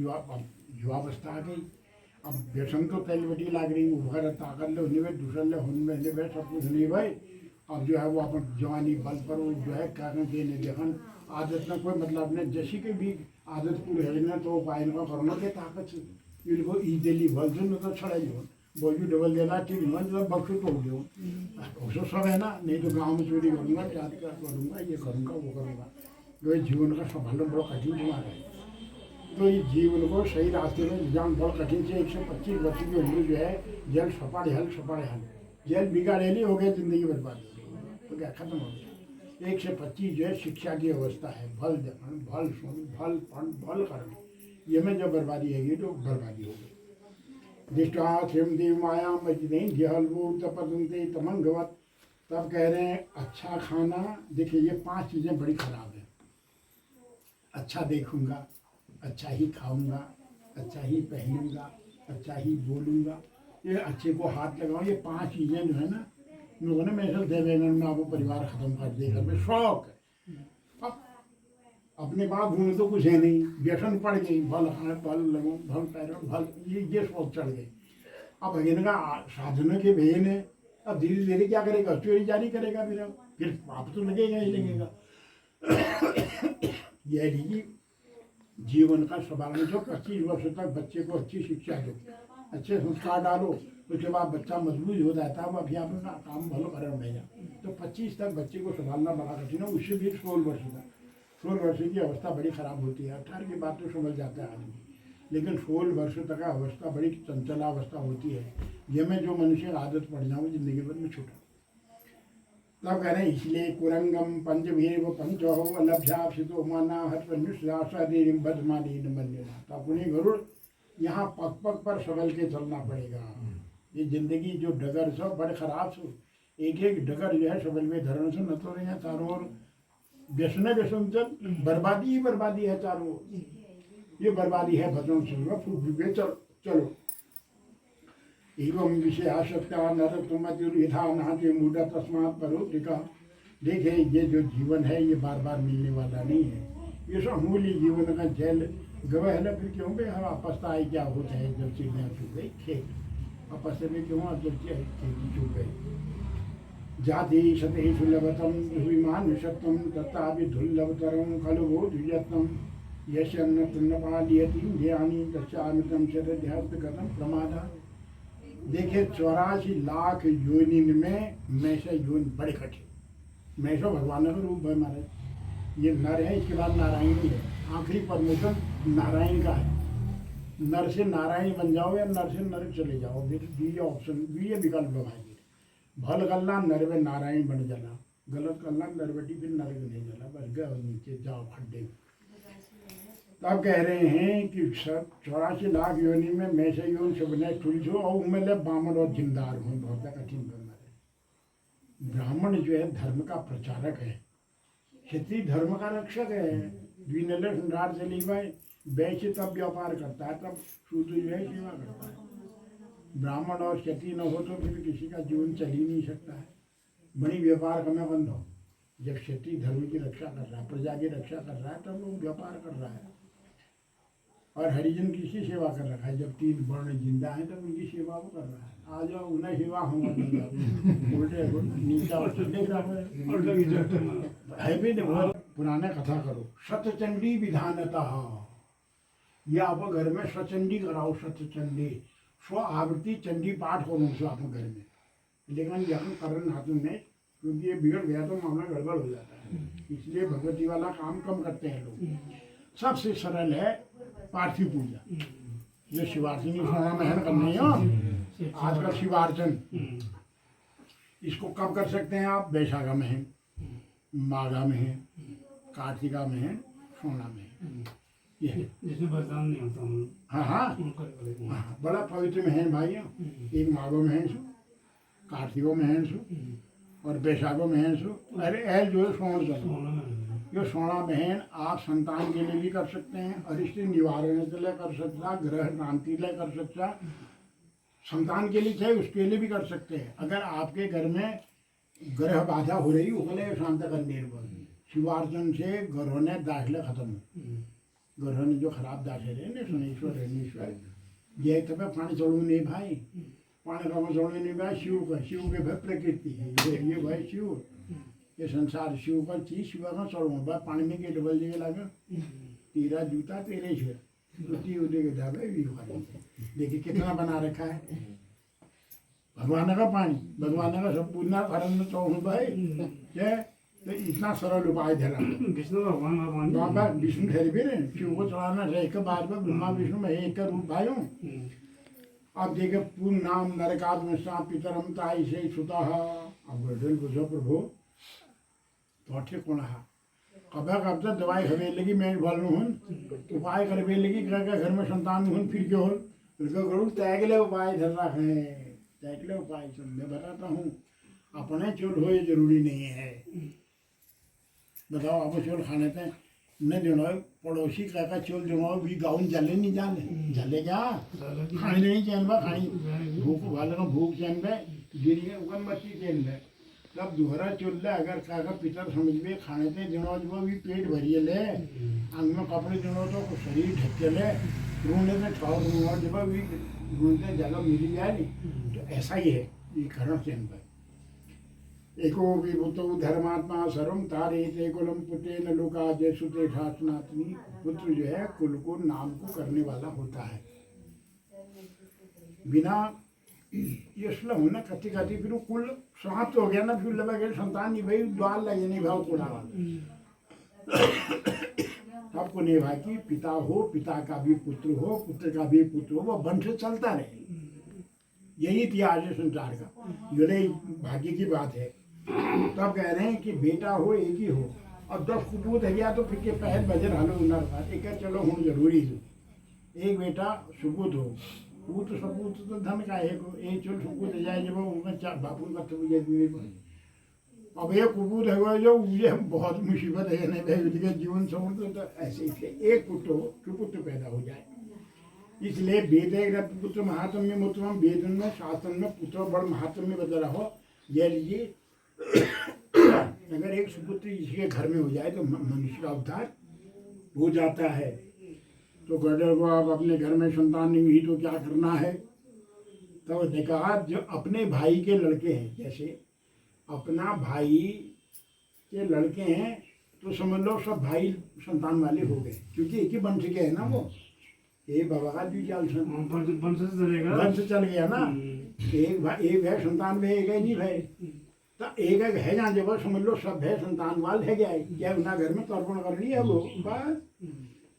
युवावस्था आ गई। अब व्यसन तो तेल बटी लाग रही, उभर ताकत ले होने में दूसरे ले होने में सब कुछ नहीं भाई। अब जो है वो अपन जवानी बल पर वो जो है कारण देने देखन आदत में कोई मतलब नहीं, जैसी के भी आदत पूरी है ना तो पाइन का करना के ताकत से इनको इजीली बल जो तो छड़ा जो बोझू डबल देना ठीक मतलब बख्शो तो हो उसको सब है ना। नहीं तो गाँव में चोरी करूँगा, याद क्या करूँगा, ये करूँगा वो करूँगा। तो जीवन का संभालना बड़ा कठिन बीमार है। तो इस जीवन को सही रास्ते में जान बहुत कठिन से 125 वर्ष की उम्र जो है जल सपाड़े हल जल बिगाड़ेली हो गया, जिंदगी बर्बाद हो गई, तो क्या खत्म हो गया। 125 जो है शिक्षा की अवस्था है, भल जपन भल सुन भल पढ़ भल कर्म, ये में जब बर्बादी आएगी तो बर्बादी हो गई। दृष्टा श्रीम देव माया मजदे जहलबू तपदे तमंगवत। तब कह रहे हैं अच्छा खाना, देखिए ये 5 चीज़ें बड़ी खराब है। अच्छा देखूंगा, अच्छा ही खाऊंगा, अच्छा ही पहनूंगा, अच्छा ही बोलूंगा, ये अच्छे को हाथ लगाऊं, ये 5 चीज़ें जो है ना लोगों ने मेरे देवे में वो परिवार खत्म कर देगा। मैं शौक है अब अपने बाप ढूंढे तो कुछ है नहीं, व्यसन पड़ गई, भल खाए भल लगो भल पैरो भल, ये शौक चढ़ गई। अब इनका साधनों के भेन है, अब धीरे धीरे क्या करेगा, चोरी जारी करेगा, फिर पाप तो लगेगा ही लगेगा। यह लीजिए जीवन का सवाल जो 25 वर्ष तक बच्चे को अच्छी शिक्षा दो, अच्छे संस्कार डालो, उसके बाद बच्चा मजबूत हो जाता है, वो अभी अपना काम भलो कर रहेगा। तो 25 तक बच्चे को संभालना बड़ा कठिन है। उससे भी 16 वर्ष तक, 16 वर्ष की अवस्था बड़ी खराब होती है। 18 की बात तो समझ जाता है आदमी, लेकिन 16 वर्ष तक अवस्था बड़ी चंचल अवस्था होती है। ये में जो मनुष्य आदत पड़ जाऊँ जिंदगी भर में छूटा। तब कह रहे हैं इसलिए कुरंगम पंचवीर पंचो अलभ्यासितो माना हर्षाशरीर बदमानी मन्यना। तो अपनी गरुड़ यहाँ पग पग पर संभल के चलना पड़ेगा। ये जिंदगी जो डगर सब बड़े खराब सो, एक एक डगर जो है संभल में धरण से न तो रहे हैं चारों ओर व्यसन चल, बर्बादी ही बर्बादी है चारों ओर, ये बर्बादी है भजन से चलो। एवं विषयाशक्ता नरतुमतिर्विधा नाते मूढ़ तस्मात् परोत्रिका। देखे ये जो जीवन है ये बार बार मिलने वाला नहीं है, ये सब अमूल्य जीवन का जल गवह है ना। फिर क्यों भाई हम अपस्ताई क्या होता है जब चिड़िया चुप गई खेत, अपस्ते में क्यों जब खेती चुप गई। जाति सते सुलभतम विमान सत्यम तथा विधुल्लभतरम खलु बोधयत्नम यश अन्नपालियति ध्यानी दशामृतम शरध्यात्मगतम प्रमादा। देखिए 84 लाख योनि में मैसे योनि बड़े कठिन। मैसो भगवान का रूप है महाराज, ये नर है, इसके बाद नारायण ही है। आखिरी प्रमोशन नारायण का है। नर से नारायण बन जाओ या नर से नर चले जाओ, ये ऑप्शन ये विकल्प लगाएंगे। भल गल्ला नर में नारायण बन जाना, गलत गल्ला नर बेटी फिर नर में नहीं जाना, बस गए नीचे जाओ खड्डे। तब कह रहे हैं कि 84 लाख योनि में मैं से योन सबने तुलझो और उमले बामन और जिंदार हूँ। बहुत कठिन बीमार है। ब्राह्मण जो है धर्म का प्रचारक है, क्षत्रिय धर्म का रक्षक है। द्विनल सम्राट से लीवाए वैश्य तब व्यापार करता है, तब शूद्र जो है सेवा करता है। ब्राह्मण और क्षत्रिय न हो तो फिर किसी का जीवन चल ही नहीं सकता है। बड़ी व्यापार करना बंद हो। जब क्षत्रिय धर्म की रक्षा कर रहा है, प्रजा की रक्षा कर रहा है, तब वो व्यापार कर रहा है। और हरिजन किसकी सेवा कर रखा है, जब 3 वर्ण जिंदा है तब उनकी सेवा वो कर रहा है। आ जाओ उन्हें सेवा होगा उल्टे नीचा है भी नहीं। पुराने कथा करो सतचंडी विधानतः, या आप घर में सचंडी कराओ, सतचंडी 100 आवृत्ति चंडी पाठ करो उसको अपने घर में। लेकिन यहाँ करण हाथों में, क्योंकि ये बिगड़ गया तो मामला गड़बड़ हो जाता है, इसलिए भगवती वाला काम कम करते हैं लोग। सबसे सरल है पार्थिव पूजा। ये शिवार्चन महन करनी है आजकल शिवार्चन। इसको कब कर सकते हैं आप, बैशाखा में है, माघा में है, कार्तिका में है, सोना में है, ये जिसमें बदलाव नहीं होता। हाँ, बड़ा पवित्र में है भाई। एक माघों में है सो, कार्तिकों में है सो, और बैशाखों में है सो। अरे एल जो है सोन का जो सोना बहन आप संतान के लिए भी कर सकते हैं, अरिष्ट निवारण के लिए कर सकता, ग्रह क्रांति लिए कर सकता, संतान के लिए चाहे उसके लिए भी कर सकते हैं। अगर आपके घर में ग्रह बाधा हो रही उसके लिए शांत कर निर्भर शिवार्चन से घरों ने दाखिले खत्म। ग्रह जो खराब दासे रहे ने शनेश्वर रणेश्वर ये तब पानी चढ़ू नहीं भाई पानी का चढ़ू नहीं भाई शिव का शिव के भाई प्रकृति है ये भाई शिव ये संसार शिव का चीज शिव का चढ़ू भाई पानी में के डबल जगह लगा तेरा जूता तेरे शेर उठी उठे के धाबे भी देखिए कितना बना रखा है भगवान का पानी भगवान का संपूर्ण कारण चढ़ू भाई क्या तो इतना सरल उपाय धरा विष्णु भगवान का पानी बाबा विष्णु ठहरे भी रहे शिव को चढ़ाना है एक बार में ब्रह्मा विष्णु में एक रूप भाइयों अब देखे पूर्ण नाम नरकात्म सा पितरम ताई से सुता अब गडल बुझो प्रभु तो ठीक होना है कब तक दवाई हवे लगी मैं भल हूँ उपाय करवे लगी घर में संतान हूँ फिर क्यों हो गरुड़ तैगले उपाय धर रखे तैगले उपाय मैं बताता हूँ अपने चोट हो जरूरी नहीं है बताओ आप चोल खाने थे न जो पड़ोसी का चोल जो भी गाउन जले नहीं जले क्या खाने नहीं चैन बा खाई भूख वाले को भूख चैन बे गिरी उगन मच्छी चैन बे तब दोहरा चोल ले अगर काका पितर समझ में खाने थे जो भी पेट भरिए ले अंग में कपड़े जो तो शरीर ढके ले ढूंढने में ठहर दूंगा जब भी ढूंढते जगह मिल जाए नहीं तो ऐसा ही है ये करण चैन पर एको विभूतो धर्मात्मा सर्वम तारे कुलम पुत्रे न लोका जयसुते ठासनात्मी पुत्र जो है कुल को नाम को करने वाला होता है बिना यशल होना कति कति फिर कुल समाप्त हो गया ना फिर लगे संतान नहीं भाई द्वार लगे नहीं भाव कोड़ा आपको नहीं भाई कि पिता हो पिता का भी पुत्र हो पुत्र का भी पुत्र हो वो वंश चलता रहे यही इतिहास है संसार का ये भाग्य की बात है तब कह रहे हैं कि बेटा हो एक ही हो और 10 कुपूत है गया तो फिर के पहल बजर हालो उनर बात एक चलो हूँ जरूरी है एक बेटा सुपूत हो पूत सपूत तो धन का एक चल सुपूत जाए जब उनका बापू का तो अब एक कुपूत है जो ये बहुत मुसीबत है नहीं भाई जीवन समझ तो ऐसे इसलिए एक पुत्र हो सुपुत्र पैदा हो जाए इसलिए वेद एक पुत्र महात्म्य मुत्तम वेद में शास्त्र में पुत्र बड़ महात्म्य बता रहा हो यह लीजिए अगर एक सुपुत्र इसके घर में हो जाए तो मनुष्य का उद्धार हो जाता है तो गडर को आप अपने घर में संतान नहीं हुई तो क्या करना है तो देखा जो अपने भाई के लड़के हैं जैसे अपना भाई के लड़के हैं तो समझ लो सब भाई संतान वाले हो गए क्योंकि एक ही वंश के है ना वो एक बाबा का भी चाल वंश चल गया ना एक है संतान में एक है नहीं भाई तो एक है जहाँ जब समझ लो सब है संतान वाल है गया क्या उनका घर में तर्पण करनी है वो बस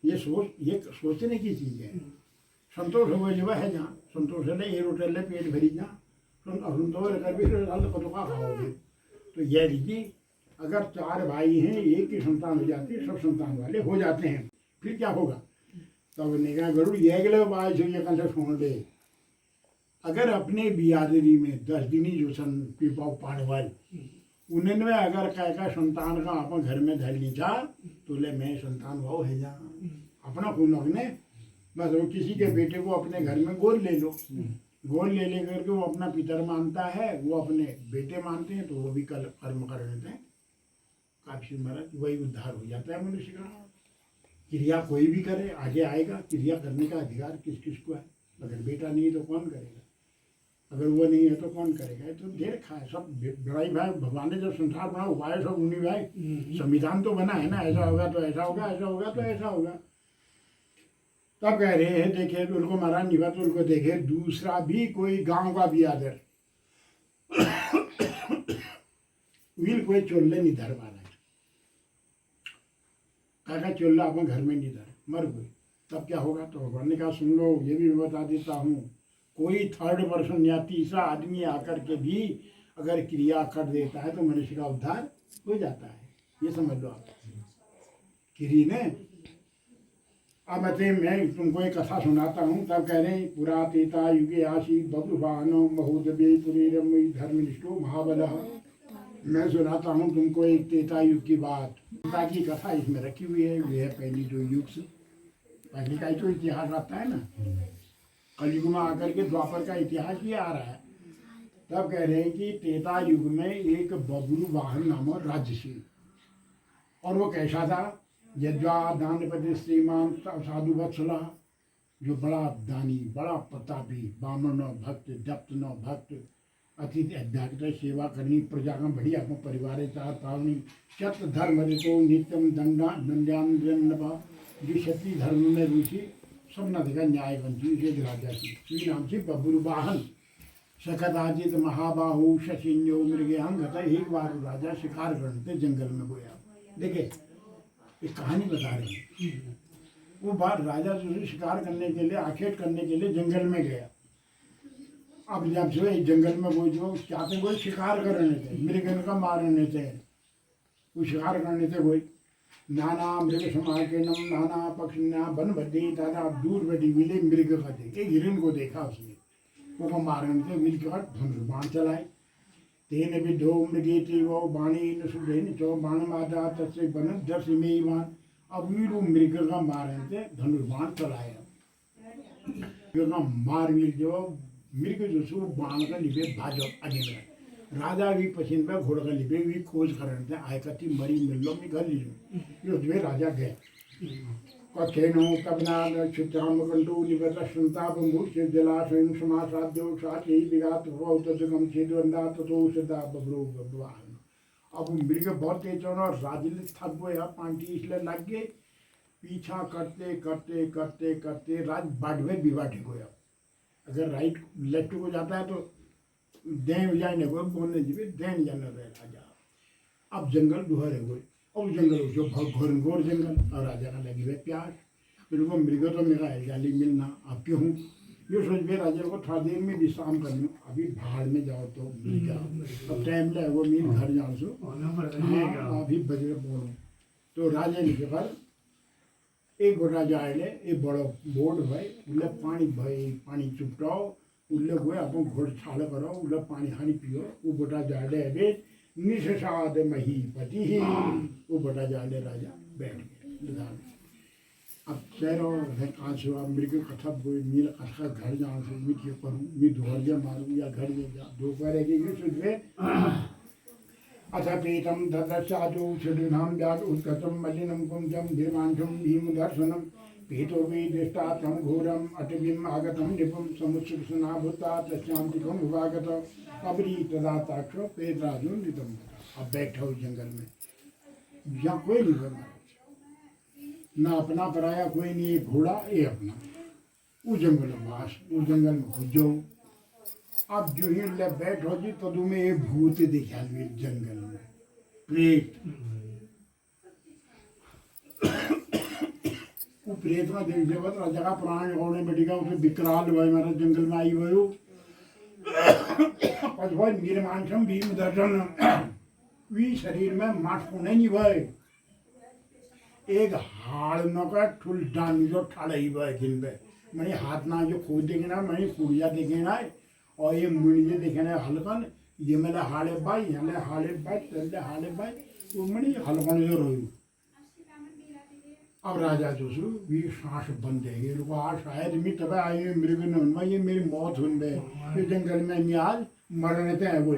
ये सोचने की चीज है संतोष हो जब है जहाँ संतोष है ये रोटेले पेट भरी जहाँ असंतोष कर भी कतुका खाओगे तो यह लीजिए अगर 4 भाई हैं एक की संतान हो जाती है सब संतान वाले हो जाते हैं फिर क्या होगा तब निगाह गरुड़ यह गले बाज ये कंसे सुन ले अगर अपने बियादरी में 10 दिनी जो सन पीपा पाड़वाल उन्हें अगर का संतान का अपन घर में धर लीजा तो ले मैं संतान भाव है जा अपना खून अपने बस वो किसी के बेटे को अपने घर में गोद ले लो गोद ले लेकर के वो अपना पितर मानता है वो अपने बेटे मानते हैं तो वो भी कल कर्म कर लेते हैं काफी महाराज वही उद्धार हो जाता है मनुष्य का क्रिया कोई भी करे आगे आएगा क्रिया करने का अधिकार किस किस को है अगर बेटा नहीं है तो कौन करेगा अगर वो नहीं है तो कौन करेगा तो दे रखा है सब बड़ाई भाई भगवान ने जब संसार बना उपाय सब उन्हीं भाई संविधान तो बना है ना ऐसा होगा तो ऐसा होगा ऐसा होगा तो ऐसा होगा तब कह रहे हैं देखे तो उनको महाराज निभा तो उनको देखे दूसरा भी कोई गांव का भी आदर विल कोई चोल्ले नहीं धर पाना काका चोल्ला अपने घर में नहीं धर मर गई तब क्या होगा तो भगवान ने कहा सुन लो ये भी मैं बता देता हूँ कोई थर्ड पर्सन या तीसरा आदमी आकर के भी अगर क्रिया कर देता है तो मनुष्य का उद्धार हो जाता है ये समझ लो आप क्री ने अब मैं तुमको एक कथा सुनाता हूँ तब कह रहे हैं पुरा तेता युगे आशी बबुवानो महोदबे पुरी धर्मनिष्ठो महाबल मैं सुनाता हूँ तुमको एक तेता युग की बात पिता की कथा इसमें रखी हुई है ये है पहली जो युग से पहले का जो इतिहास आता है ना कलयुग में आकर के द्वापर का इतिहास भी आ रहा है तब कह रहे हैं कि त्रेता युग में एक बबरू वाहन नामक राज्य थी और वो कैसा था यज्वा दानपति श्रीमान साधु वत्सला, जो बड़ा दानी, बड़ा प्रतापी, बामन भक्त, दप्त न भक्त, अतिथि अध्यात्म सेवा करनी, प्रजा का बढ़िया अपने परिवार चार पावनी, चत धर्म रितो नित्यम दंडान, जो क्षत्रिय धर्म में रुचि, सब न देखा न्याय वंची एक राजा की, श्री नाम से बबुरु वाहन, सकदाजित महाबाहु शशिन्यो मृगयाम गता। एक बार राजा शिकार करते जंगल में गया। देखे एक कहानी बता रही है। वो बार राजा जो शिकार करने के लिए, आखेट करने के लिए जंगल में गया। अब जब से जंगल में वो जो चाहते वो शिकार करने थे, मृगन का मारने थे, वो शिकार करने थे। कोई नाना मृग समाकेनम नाना पक्षिना बन बदी दादा दूर बड़ी मिले मृग का देखे, हिरण को देखा उसने, वो मारने थे। मिल के बाद धनुर्बाण चलाए। तेन भी दो मृगे थी वो बाणी न सुधेन चो बाण मादा तसे बन दस में मान। अब वीर मृग का मारने थे, धनुर्बाण चलाया। मार वीर जो मृग जो सो बाण का लिबे भाजो अजय राजा भी पसीन पे घोड़ का लिबे भी खोज करने थे। आय कति मरी मिलो में घर लीजो जो राजा गए। कथेनो कबनाद क्षुद्राम कंटू निबत संताप मूर्छे जलाशयं समासाद्यो साथी विघात हो तदगम छेदवंदा ततो सदा बब्रो बब्वाहन। अब मृग बहुत तेज होना, राजल थक गया, पांटी इसलिए लग गए। पीछा करते करते करते करते राज बाढ़वे बिवाटे गया। अगर राइट लेफ्ट को जाता है तो देन जाने को बोलने जीवे देन जाने रहे राजा। अब जंगल दुहरे गए। अब जंगल जो घोर घोर जंगल, और राजा का लगी हुई प्यास। फिर वो मृग तो मेरा जाली मिलना, अब क्यों हूँ ये सोच भी राजा को थोड़ा देर में विश्राम कर लूँ। अभी भाड़ में जाओ तो मिल जाओ, अब टाइम लगे वो मीन घर जाओ सो अभी बजे बोलो। तो राजा ने कहा एक गोटा जाए एक बड़ो बोर्ड भाई उल्ले पानी भाई पानी चुपटाओ उल्ले हुए अपन घोड़ छाल करो उल्ले पानी हानि पियो। वो गोटा जाए अबे निशाद महीपति ही, वो गोटा जाए राजा बैठ गए। अब चेहरो कहाँ से हुआ मृग कथा कोई मेरा कथा घर जाना से मैं क्यों करूँ, मैं दोहर मारूँ या घर में जा दोपहर की ये सुझे। अथ पीतम ददशाजो छुनाम जात उत्कटम मलिनम कुंजम धीर्मांशम भीम दर्शनम पीतो भी दृष्टातम घोरम अटवीम आगतम निपुम समुत्सुना भूता तस्यांतिकम उपागत अबरी तदा ताक्षो पेदराजुन नितम। अब बैठा हो जंगल में, यहाँ कोई नहीं बना, ना अपना पराया कोई नहीं, घोड़ा ये अपना। वो जंगल में बास, वो जंगल में घुसो। अब जो ही ले बैठो जी तो तुम्हें ये भूत दिखा जंगल में, प्रेत। वो प्रेत में देख जब राजा का प्राण होने बैठेगा उसे विकराल भाई मेरा जंगल में आई हुई भाई मेरे मानसम भी दर्शन वी शरीर में मांस होने नहीं भाई। एक हाड़ न का ठुल डान जो ठाड़ई भाई दिन पे मैंने हाथ ना जो खोद देखे ना मैंने पुड़िया देखे ना और ये मुड़िए देखे ना हल्कन ये मेरे हाड़े भाई हले हाड़े भाई चलते हाड़े भाई वो मैंने हल्कन जो रोई। अब राजा जो सु भी सांस बंद है ये लोग आज शायद मैं तब आई मृग न ये मेरी मौत हुन बे ये जंगल में मैं आज मरने थे वो।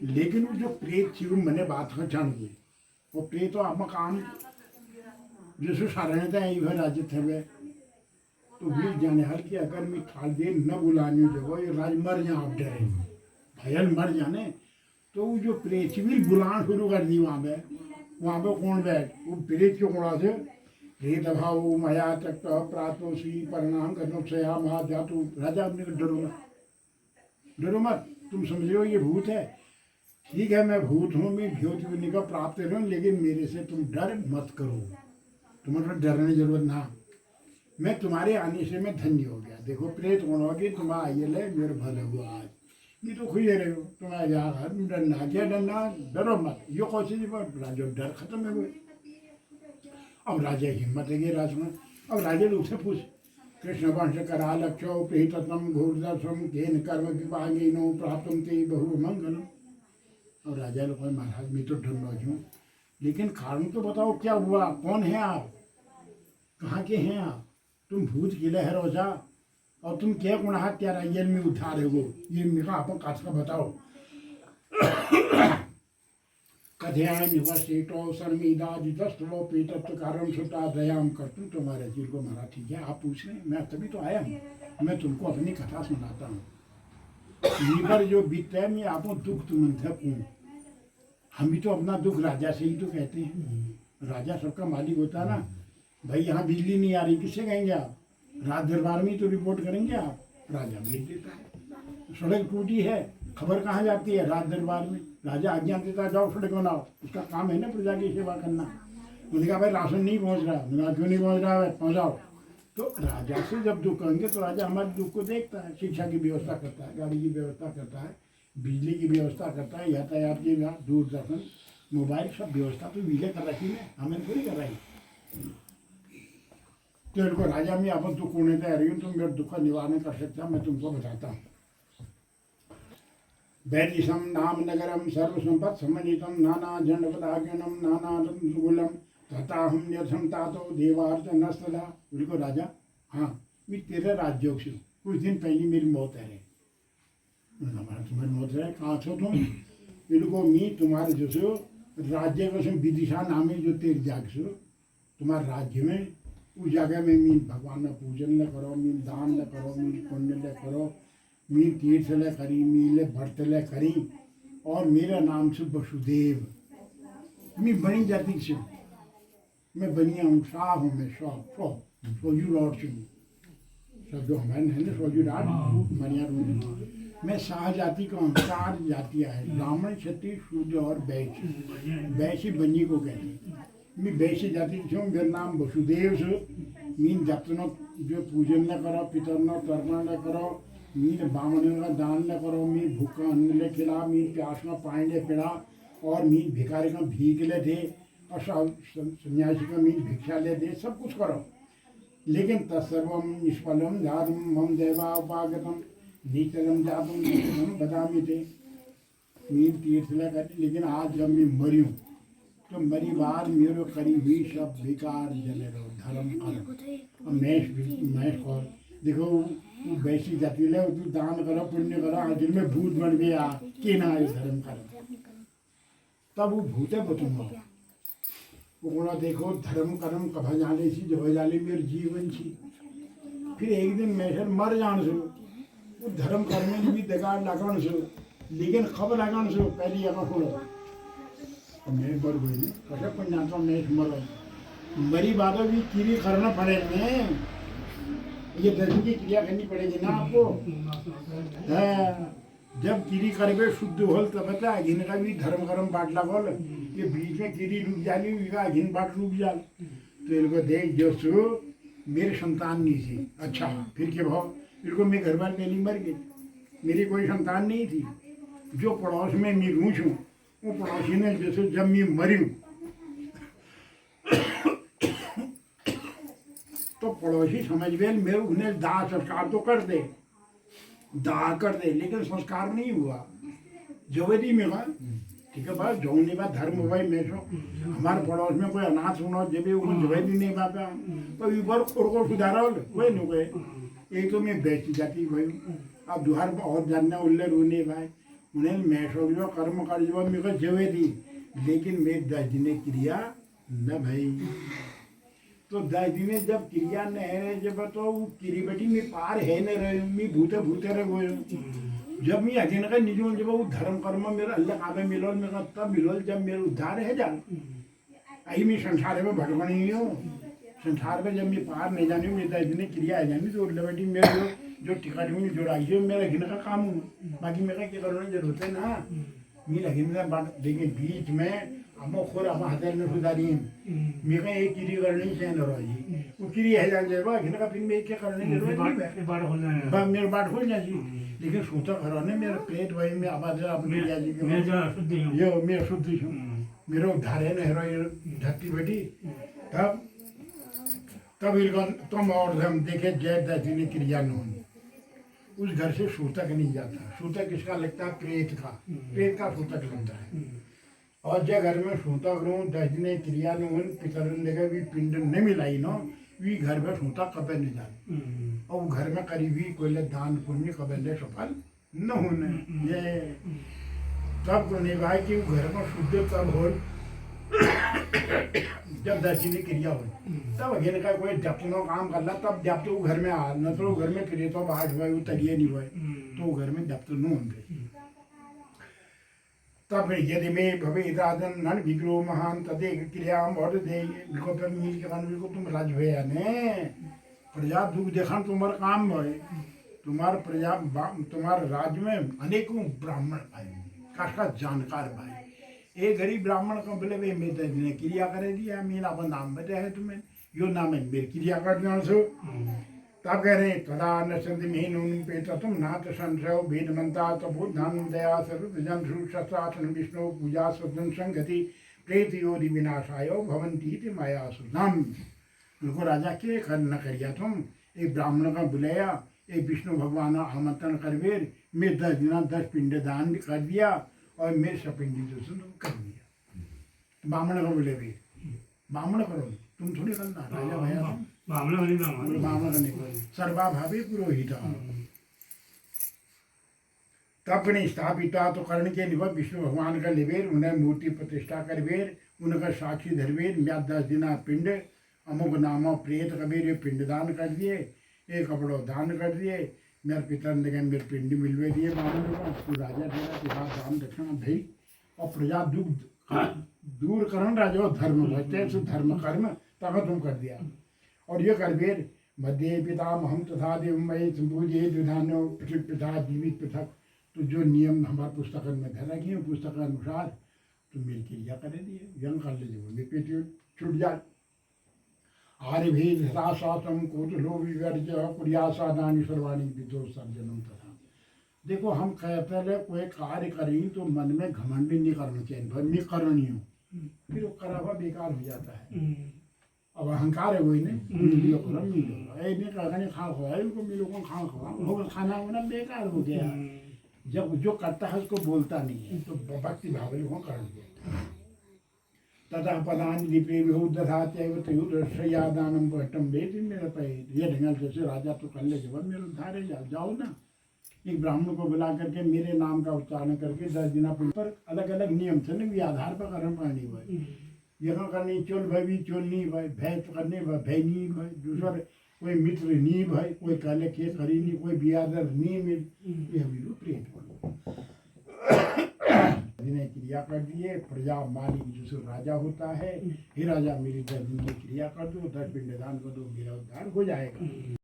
लेकिन वो जो प्रेत थी वो मैंने बात का जान गई। वो प्रेत तो आप काम जिसको सारे थे ये राज्य थे वे तो भी जाने हर कि अगर मैं थाल दे न बुलाने जगह ये राज मर जा आप डरे भयल मर जाने। तो वो जो प्रेत भी बुलाना शुरू कर दी वहाँ पे कौन बैठ वो प्रेत क्यों कोड़ा से प्रेत भाव मया तक प्रातोषी परिणाम करनो सया महा जातु। राजा अपने को डरो मत तुम समझ लो ये भूत है। ठीक है मैं भूत हूँ मैं भ्योति का प्राप्त हूँ लेकिन मेरे से तुम डर मत करो, तुम्हारा डरने की जरूरत ना। मैं तुम्हारे आने से मैं धन्य हो गया। देखो प्रेत कौन होगी तुम आइए ले मेरे भले हुआ आज मैं तो खुश रहे हो तुम्हारे यार डरना क्या डरना डरो मत यो कोशिश राजा डर खत्म है। अब राजा हिम्मत है राजमा। अब राजा लोग से पूछ कृष्ण वंश करा लक्ष्यो प्रीतम घोरदर्शम केन कर्म विभागिनो प्राप्तम ते बहु मंगल। और राजा लोग महाराज मैं तो डर क्यों लेकिन कारण तो बताओ क्या हुआ, कौन है आप, कहाँ के हैं आप, तुम भूत किले है रोजा और तुम क्या गुनाह क्या राज्य में उठा रहे हो ये मेरा आप का बताओ। कथयाम निवासितो सर्मीदाजितस्तवो पीतत्वकारम सुता दयाम करतुम। तुम्हारे दिल को मारा, ठीक है, आप पूछ रहे हैं, मैं तभी तो आया हूँ, मैं तुमको अपनी कथा सुनाता हूँ। नीबर जो बीतता है, मैं आपको दुख तुम कौन, हम भी तो अपना दुख राजा से ही तो कहते हैं। राजा सबका मालिक होता है ना। भाई यहाँ बिजली नहीं आ रही, किससे कहेंगे आप? राज दरबार में ही तो रिपोर्ट करेंगे आप, राजा भेज देता है। सड़क टूटी है, खबर कहाँ जाती है? राज दरबार में। राजा आज्ञा देता, जाओ सड़क बनाओ, उसका काम है ना प्रजा की सेवा करना। उन्होंने कहा भाई राशन नहीं पहुँच रहा, क्यों नहीं पहुँच रहा है, पहुँचाओ। तो राजा से जब दुख करेंगे तो राजा हमारे दुख को देखता है, शिक्षा की व्यवस्था करता है, गाड़ी की व्यवस्था करता है, बिजली की व्यवस्था करता है, यातायात की, दूरदर्शन, मोबाइल, सब व्यवस्था तो बिजली कर रखी है, हमें थोड़ी कर रही। तो इनको राजा में अपन दुख होने दे रही हूँ, तुम मेरे दुख का निवारण कर सकता, मैं तुमको बताता हूँ। वैदिशम नाम नगरम सर्वसंपत् समन्वितम नाना जनपदाज्ञनम नाना रत्नगुलम तथा हम न्यथम तातो देवार्थ नस्तदा। उनको राजा, हाँ मैं तेरे राज्यों से कुछ दिन पहले मेरी मौत है। तुम्हारी मौत है, कहाँ छो तुम? इनको मैं तुम्हारे जो सो राज्य को विदिशा नाम है, जो तेरे जाग सो तुम्हारे राज्य में, उस जगह में मीन भगवान का पूजन न करो, मीन दान न करो, मीन पुण्य न करो, मीन तीर्थ ले करी, मीले भरत ले करी, और मेरा नाम से वसुदेव, मैं बनी जाति से, मैं बनिया हूँ, शाह हूँ मैं, शाह सोजू लॉर्ड से, सब जो हमारे है ना सोजू राज बनिया रूप, मैं शाह जाति का हूँ। 4 जातियाँ हैं, ब्राह्मण, क्षत्रिय, शूद्र और वैश्य। वैश्य बनी को कहते हैं। मैं वैश्य जाति से हूँ, मेरा नाम वसुदेव से। मीन जतनों जो पूजन न करो, पितरनों तर्पण न करो, मीन बामणों का दान न करो, मीन भूखा अन्न ले खिला, मीन प्यास का पानी ले पिला, और मीन भिखारी का भीख ले दे, और सन्यासी का मीन भिक्षा ले दे, सब कुछ करो। लेकिन तत्सर्वम निष्फलम जातम मम देवापागतम नीचलम जातम नीचलम बदामी थे। मीन तीर्थ ले करते, लेकिन आज जब मैं मरी हूँ तो मरी बार मेरे करीब भी सब बेकार जले रहो, धर्म करो। और मैश कौर देखो, वो वैसी जाति ले, तू दान करो, पुण्य करो, आज में भूत बन गया कि ना धर्म करो, तब वो भूत है बतूंगा। वो देखो धर्म कर्म कभ जाने सी जो जाले मेरे जीवन छी। फिर एक दिन मैं सर मर जान सो, वो धर्म कर्म में भी दगाड़ लगन सो, लेकिन खब लगन सो पहली आँख खोलो मैं मर गई, कैसे पंजाता मैं मरो, मरी बातों भी क्रिया करना पड़ेगा, ये दर्शन की क्रिया करनी पड़ेगी ना आपको। जब किरी करके शुद्ध होल तब बता घिन का भी धर्म कर्म बाटला बोल, ये बीच में किरी रुक जानी, घिन बाट रुक जाल। तो इनको देख जो सो मेरे संतान नहीं थी, अच्छा फिर के भाव इनको मैं घर बार पहली मर गई, मेरी कोई संतान नहीं थी। जो पड़ोस में मैं रूझ हूँ, वो पड़ोसी ने जैसे जब मैं मरी हूँ तो पड़ोसी समझ गए मेरे, उन्हें दाह संस्कार तो कर दे, दाह कर दे, लेकिन संस्कार नहीं हुआ। जवेदी में कहा ठीक है भाई, जौने बा धर्म भाई मैं सो हमारे पड़ोस में कोई अनाथ सुनो जब वो जवेदी नहीं पापा, तो ऊपर को सुधारा कोई नहीं कोई। एक तो मैं बेच जाती भाई, अब दुहार और जानना उल्ले रोने भाई, उन्हें मैं सो जो कर्म कर जो मेरे जवेदी, लेकिन मेरे दादी ने क्रिया न भाई। तो दादी ने जब क्रिया न है, जब तो वो क्री बेटी में पार है न रहे, मैं भूते भूते रह गए। जब मैं अकेले का निजों जब वो धर्म कर्म मेरा अल्लाह काबे मिलोल मेरा तब मिलोल जब मेरा उद्धार है जान। आई मैं संसार में भटकनी हूँ, संसार में जब मैं पार नहीं जानी हूँ, मेरी दादी ने क्रिया है जानी, तो बेटी मेरे जो टिकट में जोड़ाई है मेरा घिन का काम हूँ, बाकी मेरा क्या करने की जरूरत है ना। मेरा घिन का देखिए बीच में अम्मो खोर अम्मा हज़ार में सुधारी मेरा एक किरी करनी चाहिए ना जी, वो किरी है जान जाएगा घिन का, फिर मैं क्या करने की जरूरत नहीं है, मेरे बात हो जाएगी। लेकिन सोचा घरों मेरा पेट वही में आवाज अपनी यो मैं शुद्ध हूँ, मेरा उद्धार है ना धरती बेटी। तब इनको तुम और हम देखे जय दादी ने क्रिया न उस घर से सूतक नहीं जाता। सूतक किसका लगता है? प्रेत का, प्रेत का सूतक लगता है। और जब घर में सूतक रहूँ दादी ने क्रिया न पितर ने भी पिंड नहीं मिलाई न, वी घर में सूतक कभी नहीं जाए, और घर में करीबी कोई दान पुण्य कभी सफल न होने। ये तब को निभाए कि घर में शुद्ध तब हो जब दर्शनी क्रिया हो तब अगेन का कोई जपनो काम कर ला तब जब तो घर में आ न तो घर में फिरे तो बाहर हुआ तरिए नहीं हुए तो घर में जब तो नहीं होंगे तब यदि में भवे इदादन नन विग्रह महान तदे क्रिया और दे को पर मिल के कान को तुम राज भया ने प्रजा दुख देखन तुम्हारा काम है तुम्हार प्रजा तुम्हारे राज्य में अनेकों ब्राह्मण भाई का जानकार भाई एक गरीब ब्राह्मण को बोले वे मेरे ने क्रिया करे दिया मेरा अपन नाम बता है तुम्हें यो नाम है मेरी क्रिया कर दिया सो तब कह रहे तदा न संधि में उन पे तुम नाथ संशय वेद मंता तो बहुत नाम दया सर्व जन शस्त्रासन विष्णु पूजा सदन संगति प्रेत योनि विनाशाय भवंती माया सुनाम उनको राजा के कर न करिया तुम एक ब्राह्मण का बुलाया एक विष्णु भगवान आमंत्रण करवेर मैं 10 दिन 10 पिंड दान कर दिया और मेरे सपिंडी जो तुम कर दिया ब्राह्मण को बोले भी ब्राह्मण करो तुम थोड़ी करना राजा भैया ब्राह्मण करने को सर्वा भावी पुरोहित तपने स्थापिता तो कर्ण के निभव विष्णु भगवान का लिवेर उन्हें मूर्ति प्रतिष्ठा करवेर उनका साक्षी धरवेर मैं 10 दिन पिंड अमुक नामो प्रेत कबीर पिंड दान कर दिए एक कपड़ों दान कर दिए मेरे पिता ने मेरे पिंड मिलवे दिए ब्राह्मण को राजा ठहरा के बाद दान दक्षिणा दई और प्रजा दुख दूर करन राजा धर्म भजते धर्म कर्म तब तुम कर दिया और ये कर बेर मध्य पिता हम तथा देव मई पूजे विधानो पृथक पिता जीवित पृथक तो जो नियम हमारे पुस्तक में धरा किए पुस्तक के अनुसार तुम मेरी क्रिया कर दिए जंग कर लीजिए पेट छूट जाए आर्यभेद हताशातम कोटलो विवर्ज कुरियासादानी सर्वाणी विदोषर्जनम तथा देखो हम कहते हैं कोई कार्य करें तो मन में घमंड नहीं करना चाहिए भाई मैं करनी हूँ फिर वो करा हुआ बेकार हो जाता है अब अहंकार है वही नहीं मिलो करो मिलो ऐ नहीं कहने खा खुआ उनको मिलो को खा खुआ वो खाना वाना बेकार हो गया जब जो करता है उसको बोलता नहीं है तो भक्ति भाव को कर दिया तथा पदान दीपे विहुदधात्यव तयुदशयादानम पट्टम वेद मेरे पे ये ढंगल जैसे राजा तो कर ले जब मेरे धारे जाओ ना एक ब्राह्मण को बुला करके मेरे नाम का उच्चारण करके 10 दिन पर अलग अलग नियम थे ना भी आधार पर कर्म करनी भाई यहाँ करनी चोल भाई भी चोल नहीं भाई भय तो करने भय नहीं भाई दूसर कोई मित्र नहीं भाई कोई कहले के करी नहीं कोई बियादर नहीं मिल ये भी प्रेत जिन्हें क्रिया कर दिए प्रजा मालिक जो राजा होता है हे राजा मेरी 10 दिन की क्रिया कर दो 10 पिंड दान कर दो मेरा उद्धार हो जाएगा।